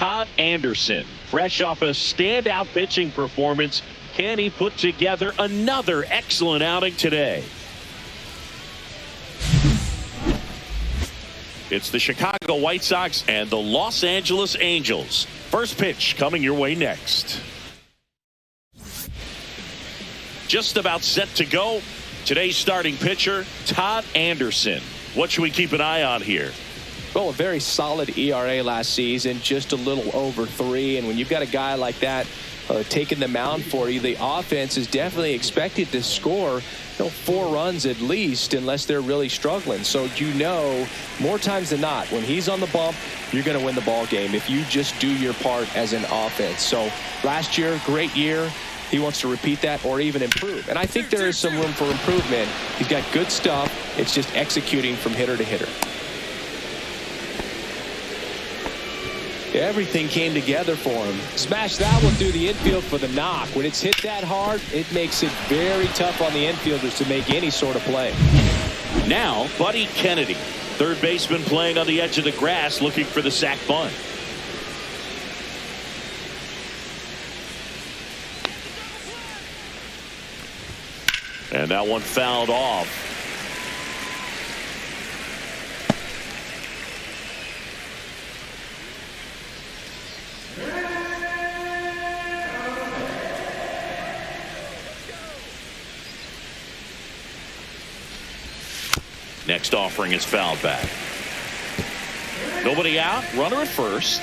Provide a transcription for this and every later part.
Todd Anderson, fresh off a standout pitching performance. Can he put together another excellent outing today? It's the Chicago White Sox and the Los Angeles Angels. First pitch coming your way next. Just about set to go. Today's starting pitcher, Todd Anderson. What should we keep an eye on here? Well, a very solid ERA last season, just a little over 3. And when you've got a guy like that taking the mound for you, the offense is definitely expected to score 4 runs at least, unless they're really struggling. So more times than not, when he's on the bump, you're going to win the ball game if you just do your part as an offense. So last year, great year. He wants to repeat that or even improve. And I think there is some room for improvement. He's got good stuff. It's just executing from hitter to hitter. Everything came together for him. Smash that one through the infield for the knock. When it's hit that hard, it makes it very tough on the infielders to make any sort of play. Now, Buddy Kennedy, third baseman playing on the edge of the grass, looking for the sac bunt. And that one fouled off. Next offering is fouled back. Nobody out. Runner at first.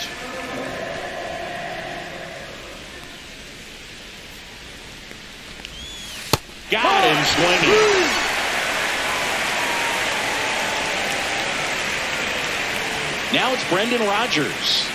Got him swinging. Now it's Brendan Rodgers.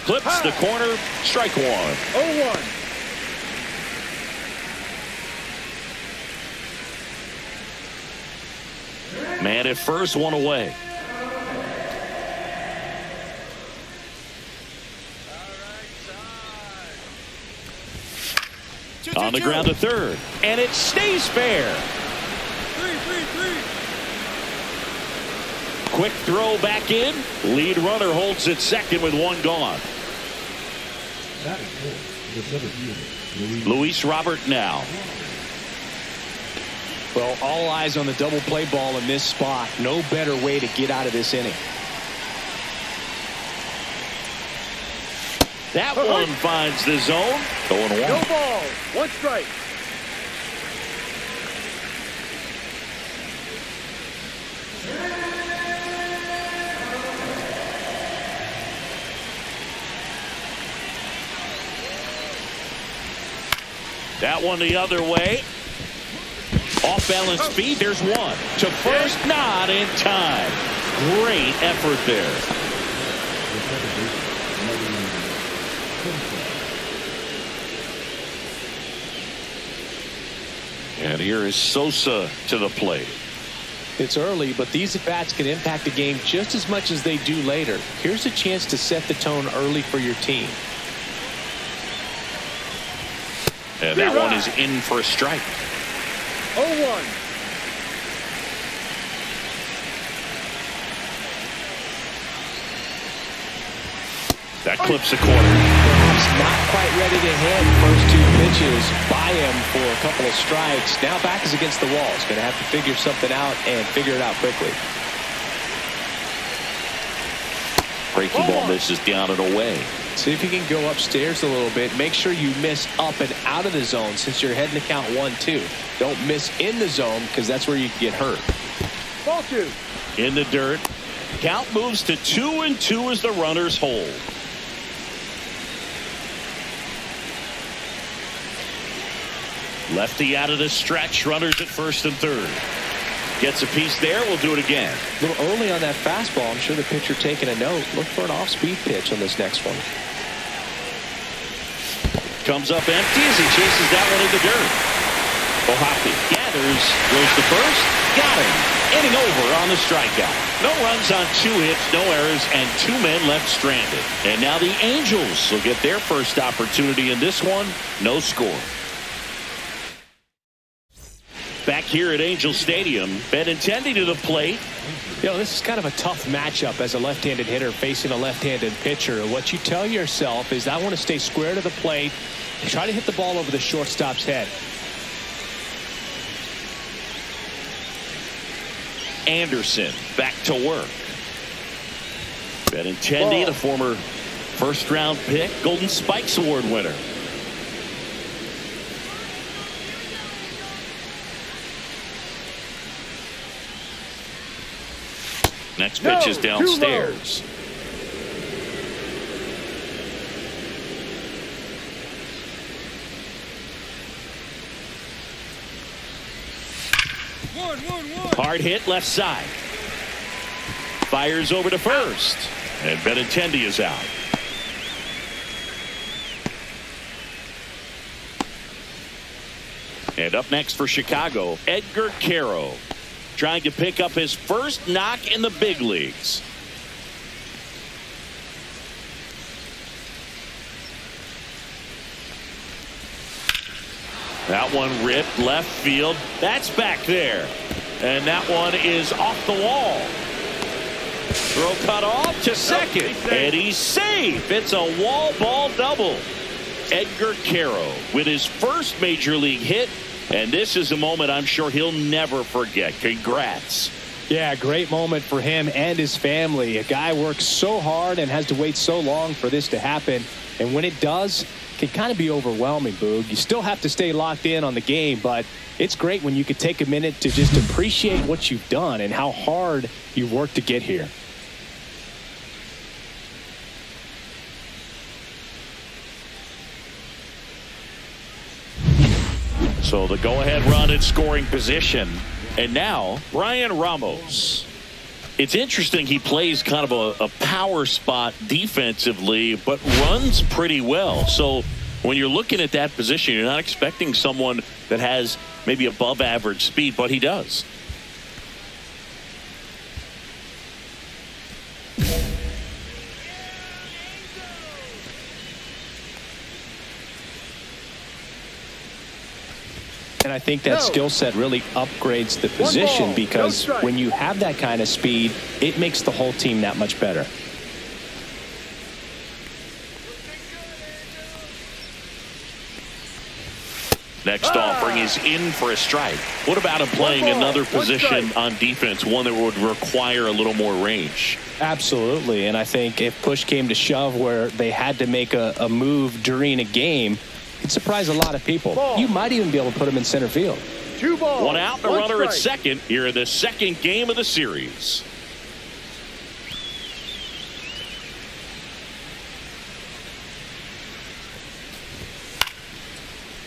Clips the corner. Strike one. 0-1. Man at first, one away. On the ground to third, and it stays fair. 3-3-3. Quick throw back in. Lead runner holds at second with one gone. Luis Robert now. Well, all eyes on the double play ball in this spot. No better way to get out of this inning. That one finds the zone. 0-1. No ball. 1 strike. That one the other way. Off balance speed. There's one. To first, not in time. Great effort there. And here is Sosa to the plate. It's early, but these at-bats can impact the game just as much as they do later. Here's a chance to set the tone early for your team. And that one is in for a strike. 0-1. That clips the corner. Perhaps not quite ready to hit. First 2 pitches by him for a couple of strikes. Now back is against the wall. He's going to have to figure something out and figure it out quickly. Breaking ball misses down and away. See if you can go upstairs a little bit. Make sure you miss up and out of the zone since you're heading to count 1-2. Don't miss in the zone because that's where you can get hurt. Ball 2. In the dirt. Count moves to 2-2 as the runners hold. Lefty out of the stretch. Runners at first and third. Gets a piece there. We'll do it again. A little early on that fastball. I'm sure the pitcher taking a note. Look for an off-speed pitch on this next one. Comes up empty as he chases that one in the dirt. O'Hoppe gathers, goes to first, got him. Inning over on the strikeout. No runs on 2 hits, no errors, and 2 men left stranded. And now the Angels will get their first opportunity in this one. No score. back here at Angel Stadium. Benintendi to the plate. You know, this is kind of a tough matchup as a left-handed hitter facing a left-handed pitcher. What you tell yourself is, I want to stay square to the plate and try to hit the ball over the shortstop's head. Anderson back to work. Benintendi, the former first-round pick, Golden Spikes Award winner. Next pitch is downstairs. Hard hit left side. Fires over to first. And Benintendi is out. And up next for Chicago, A.K.A. trying to pick up his first knock in the big leagues. That one ripped left field. That's back there. And that one is off the wall. Throw cut off to second. And he's safe. It's a wall ball double. A.K.A. with his first major league hit. And this is a moment I'm sure he'll never forget. Congrats. Yeah, great moment for him and his family. A guy works so hard and has to wait so long for this to happen. And when it does, it can kind of be overwhelming, Boog. You still have to stay locked in on the game, but it's great when you could take a minute to just appreciate what you've done and how hard you worked to get here. So the go-ahead run in scoring position. And now, Brian Ramos. It's interesting, he plays kind of a power spot defensively, but runs pretty well. So when you're looking at that position, you're not expecting someone that has maybe above average speed, but he does. And I think that skill set really upgrades the position, because when you have that kind of speed, it makes the whole team that much better. Next offering is in for a strike. What about him playing another position on defense, one that would require a little more range? Absolutely. And I think if push came to shove where they had to make a move during a game, it'd surprise a lot of people. You might even be able to put him in center field. 2 balls. One out, a runner at second here in the second game of the series.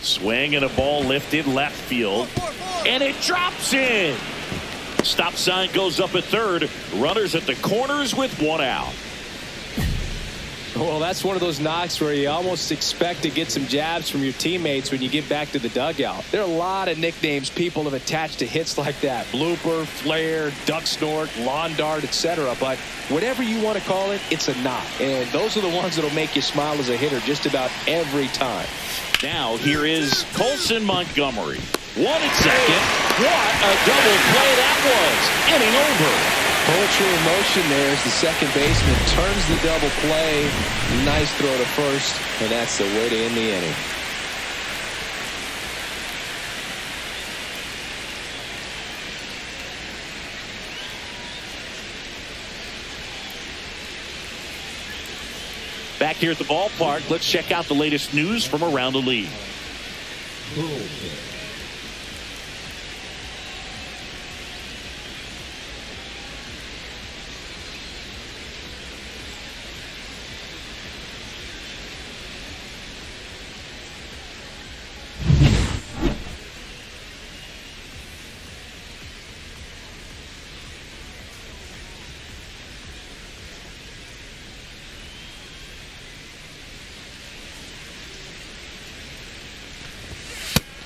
Swing and a ball lifted left field. And it drops in. Stop sign goes up at third. Runners at the corners with 1 out. Well, that's one of those knocks where you almost expect to get some jabs from your teammates when you get back to the dugout. There are a lot of nicknames people have attached to hits like that. Blooper, flare, duck snort, lawn dart, etc. But whatever you want to call it, it's a knock. And those are the ones that'll make you smile as a hitter just about every time. Now here is Colson Montgomery. 1 at second. What a double play that was. Inning over. Poetry in motion there as the second baseman turns the double play. Nice throw to first, and that's the way to end the inning. Back here at the ballpark, let's check out the latest news from around the league.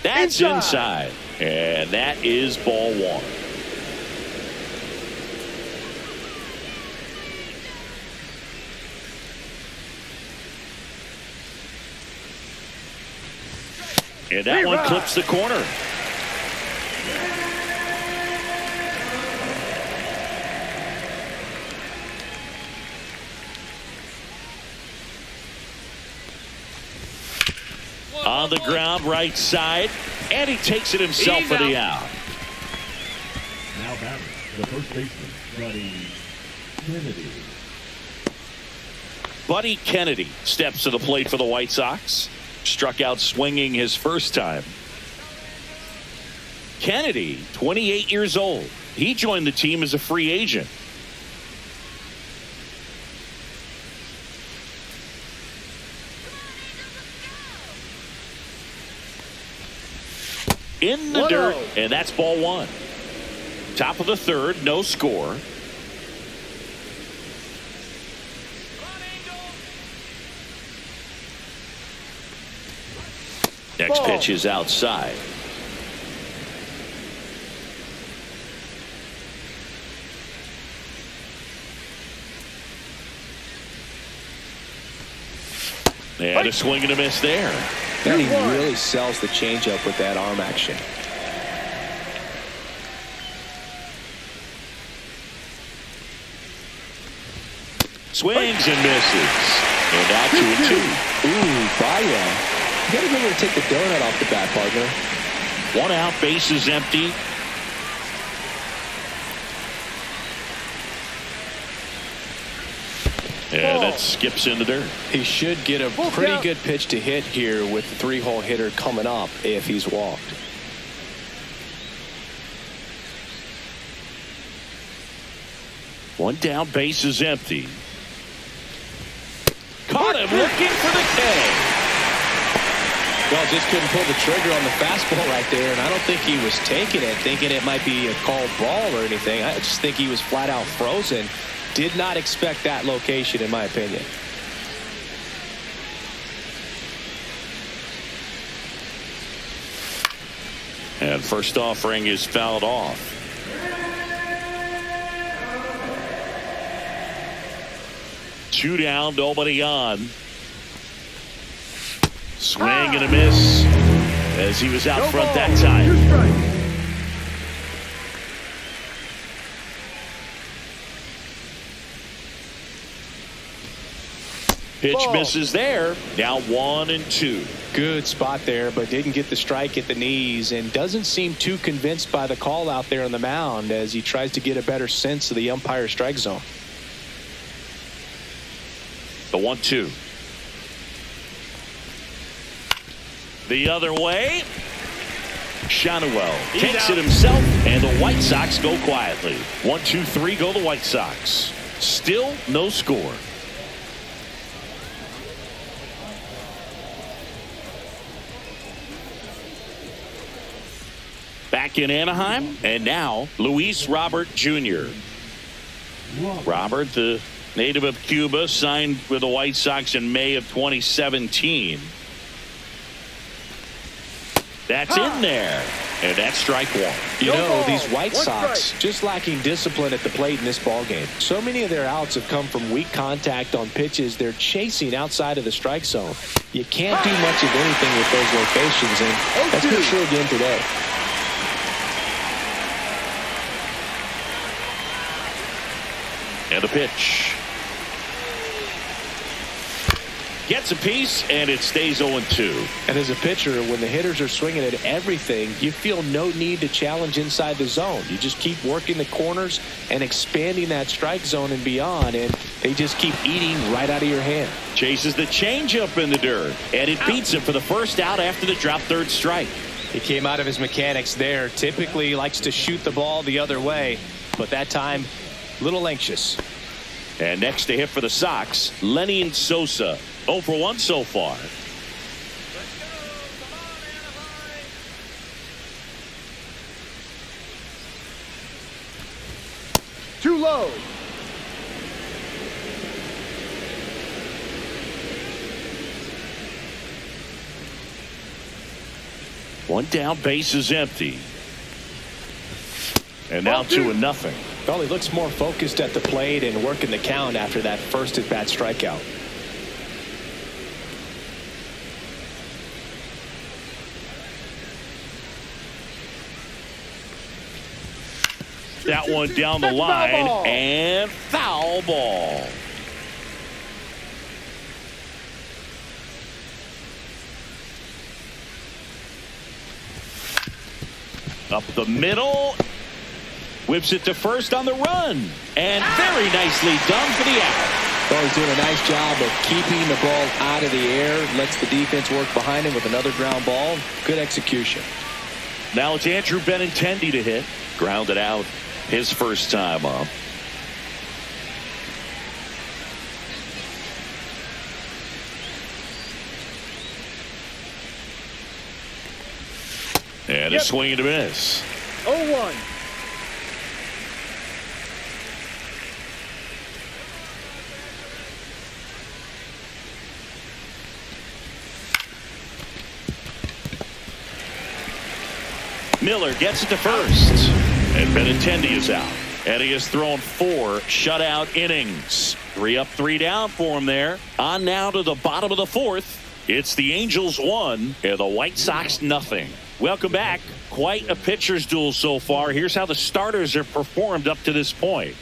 That's inside. And that is ball 1. And that one clips the corner. On the ground, right side, and he takes it himself for the out. Now batting, the first baseman, Buddy Kennedy. Buddy Kennedy steps to the plate for the White Sox. Struck out swinging his first time. Kennedy, 28 years old. He joined the team as a free agent. In the dirt, and that's ball one. Top of the third, no score. Next pitch is outside. And a swing and a miss there. And he really sells the changeup with that arm action. Swings and misses. And out 2-2. Ooh, Baya. You got to remember to take the donut off the bat, partner. 1 out, base is empty. And that skips in the dirt. He should get a pretty good pitch to hit here with the 3-hole hitter coming up if he's walked. One down, base is empty. Caught him looking for the K. Well, just couldn't pull the trigger on the fastball right there, and I don't think he was taking it, thinking it might be a called ball or anything. I just think he was flat out frozen. Did not expect that location, in my opinion. And first offering is fouled off. Two down, nobody on. Swing and a miss as he was out front that time. Pitch misses there. Now 1-2. Good spot there, but didn't get the strike at the knees and doesn't seem too convinced by the call out there on the mound as he tries to get a better sense of the umpire strike zone. The 1-2. The other way. Shanuel takes it himself, and the White Sox go quietly. 1-2-3 go the White Sox. Still no score. Back in Anaheim, and now Luis Robert Jr. Robert, the native of Cuba, signed with the White Sox in May of 2017. That's in there, and that's strike one. You know, these White Sox just lacking discipline at the plate in this ballgame. So many of their outs have come from weak contact on pitches they're chasing outside of the strike zone. You can't do much of anything with those locations, and that's been true again today. And the pitch. Gets a piece, and it stays 0-2. And as a pitcher, when the hitters are swinging at everything, you feel no need to challenge inside the zone. You just keep working the corners and expanding that strike zone and beyond, and they just keep eating right out of your hand. Chases the changeup in the dirt, and it beats him for the first out after the drop third strike. He came out of his mechanics there. Typically likes to shoot the ball the other way, but that time, a little anxious. And next to hit for the Sox, Lenny Sosa. 0 for 1 so far. Too low. One down, base is empty. And now 2-0. Well, he looks more focused at the plate and working the count after that first at-bat strikeout. That one down the line, and foul ball. Up the middle. Whips it to first on the run. And very nicely done for the out. Well, he's doing a nice job of keeping the ball out of the air. Lets the defense work behind him with another ground ball. Good execution. Now it's Andrew Benintendi to hit. Grounded out his first time up. And a swing and a miss. 0-1. Miller gets it to first. And Benintendi is out. And he has thrown 4 shutout innings. 3 up, 3 down for him there. On now to the bottom of the 4th. It's the Angels 1 and the White Sox nothing. Welcome back. Quite a pitcher's duel so far. Here's how the starters have performed up to this point.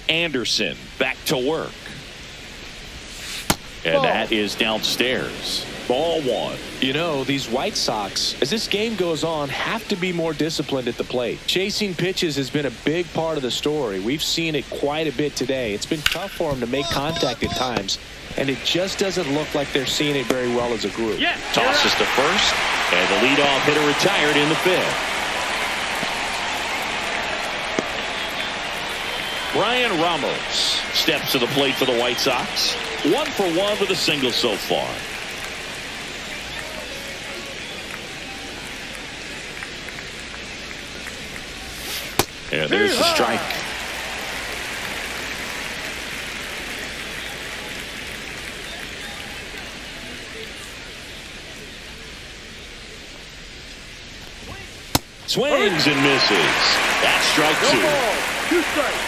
Anderson back to work. And that is downstairs. Ball 1. You know, these White Sox, as this game goes on, have to be more disciplined at the plate. Chasing pitches has been a big part of the story. We've seen it quite a bit today. It's been tough for them to make contact at times, and it just doesn't look like they're seeing it very well as a group. Tosses to first, and the leadoff hitter retired in the 5th. Brian Ramos steps to the plate for the White Sox. 1 for 1 with a single so far. And there's the strike. Swings and misses. That's strike 2. No ball. 2 strikes.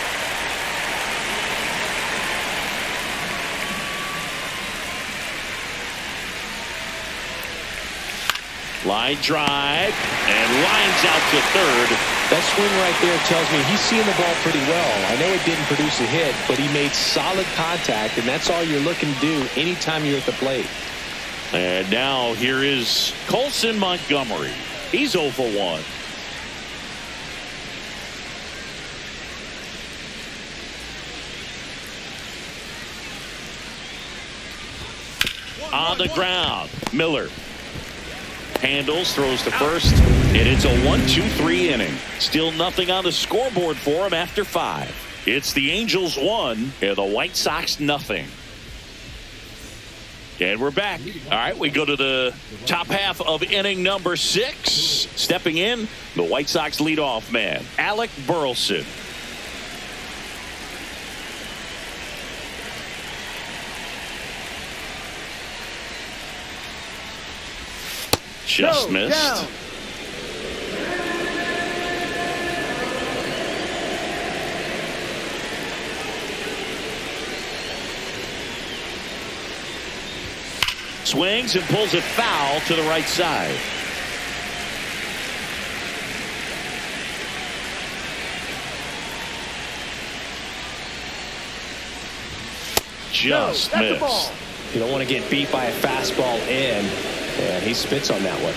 Line drive and lines out to third. That swing right there tells me he's seeing the ball pretty well. I know it didn't produce a hit, but he made solid contact, and that's all you're looking to do anytime you're at the plate. And now here is Colson Montgomery. He's 0 for 1. On the ground, Miller handles, throws to first, and it's a 1-2-3 inning. Still nothing on the scoreboard for him after 5. It's the Angels 1 and the White Sox nothing. And we're back. All right, we go to the top half of inning number 6. Stepping in, the White Sox leadoff man, Alec Burleson. Just missed. Down. Swings and pulls it foul to the right side. Just missed. You don't want to get beat by a fastball in, and he spits on that one.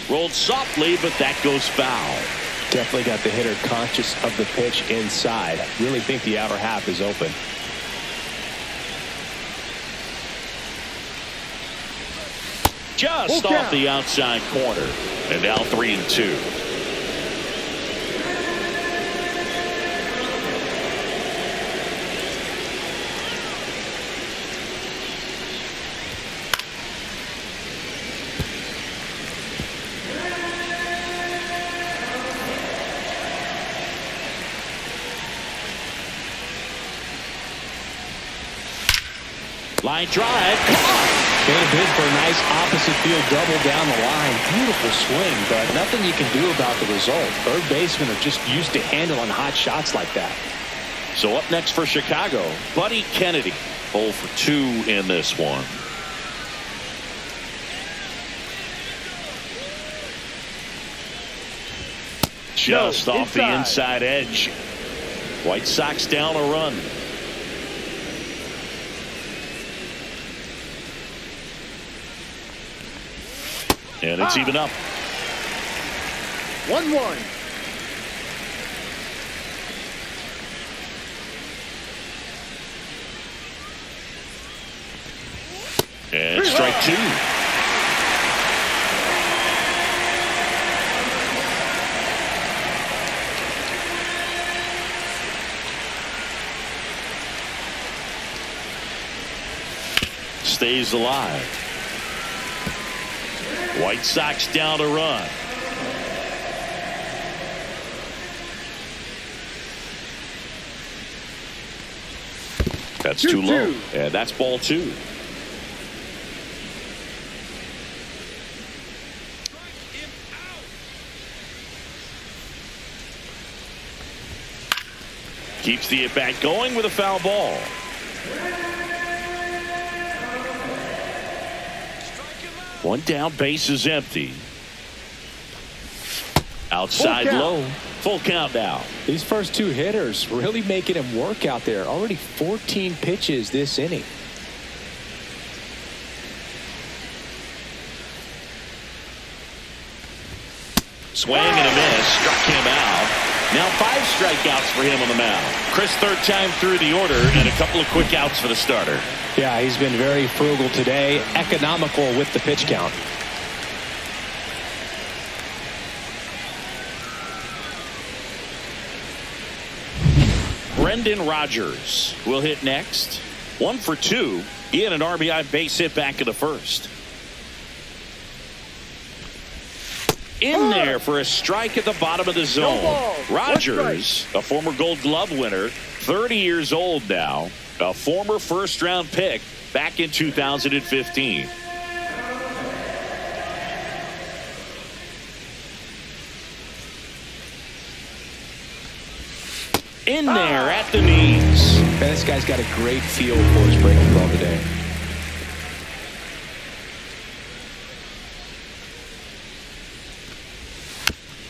Rolled softly, but that goes foul. Definitely got the hitter conscious of the pitch inside. I really think the outer half is open. Just off the outside corner. And now 3-2. Line drive. Made a bid for a nice opposite field double down the line. Beautiful swing, but nothing you can do about the result. Third basemen are just used to handling hot shots like that. So up next for Chicago, Buddy Kennedy. 0 for 2 in this one. Just off the inside edge. White Sox down a run. And it's even up. 1-1. And strike 2. Stays alive. White Sox down a run. That's too low. And that's ball 2. Keeps the at-bat going with a foul ball. One down, base is empty. Outside low. Full count now. These first 2 hitters really making him work out there. Already 14 pitches this inning. Swing and a miss. Struck him out. Now 5 strikeouts for him on the mound. Chris, 3rd time through the order, and a couple of quick outs for the starter. Yeah, he's been very frugal today. Economical with the pitch count. Brendan Rodgers will hit next. 1 for 2. He had an RBI base hit back in the first. In there for a strike at the bottom of the zone. Rodgers, a former Gold Glove winner, 30 years old now, a former first-round pick back in 2015. In there at the knees. Man, this guy's got a great feel for his breaking ball today.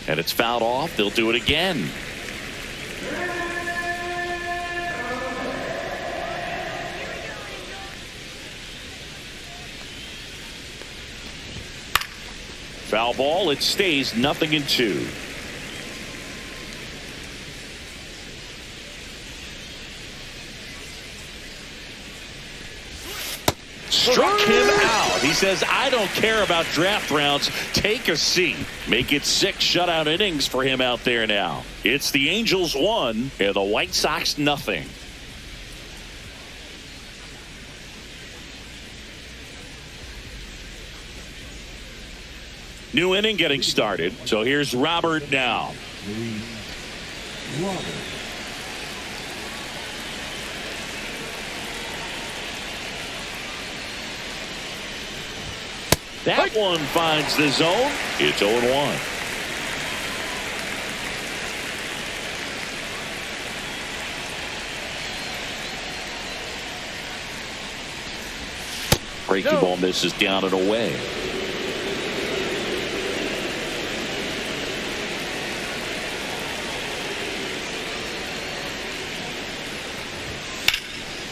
And it's fouled off. They'll do it again. Foul ball. It stays 0-2. Struck him out. He says, I don't care about draft rounds. Take a seat. Make it 6 shutout innings for him out there now. It's the Angels 1 and the White Sox 0. New inning getting started. So here's Robert now. Robert. That one finds the zone. It's 0-1. Breaking ball misses down and away.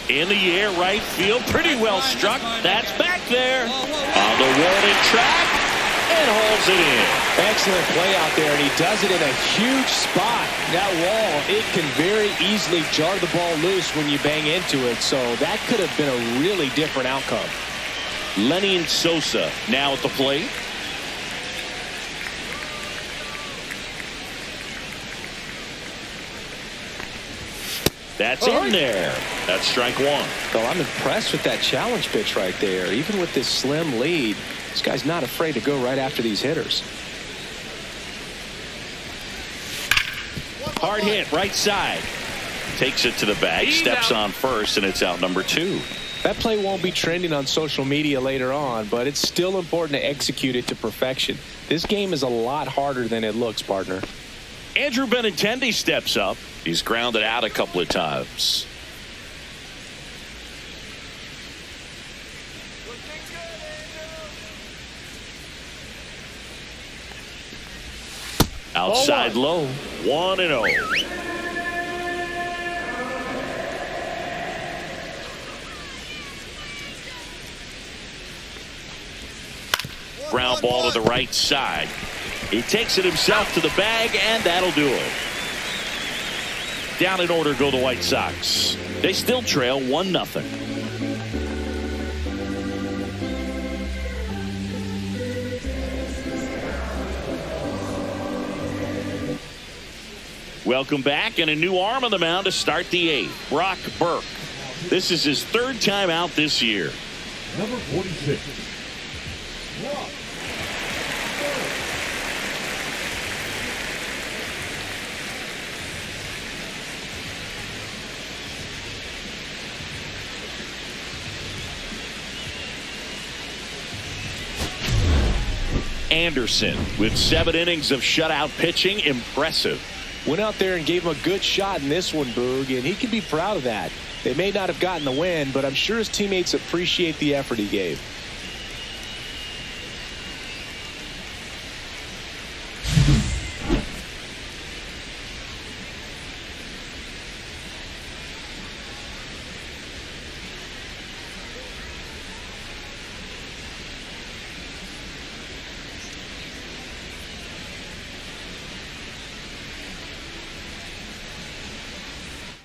In the air, right field, pretty well struck. That's back there on the warning track and holds it in. Excellent play out there, and he does it in a huge spot. That wall, it can very easily jar the ball loose when you bang into it, so that could have been a really different outcome. Lenny and Sosa now at the plate. That's in there. That's strike 1. Well, I'm impressed with that challenge pitch right there. Even with this slim lead, this guy's not afraid to go right after these hitters. Hard hit, right side. Takes it to the bag, steps on first, and it's out number 2. That play won't be trending on social media later on, but it's still important to execute it to perfection. This game is a lot harder than it looks, partner. Andrew Benintendi steps up. He's grounded out a couple of times. Outside low, 1-0. Ground ball to the right side. He takes it himself to the bag, and that'll do it. Down in order go the White Sox. They still trail 1-0. Welcome back, and a new arm on the mound to start the 8th. Brock Burke. This is his 3rd time out this year. Number 46. Brock. Anderson with 7 innings of shutout pitching. Impressive. Went out there and gave him a good shot in this one, Boog, and he can be proud of that. They may not have gotten the win, but I'm sure his teammates appreciate the effort he gave.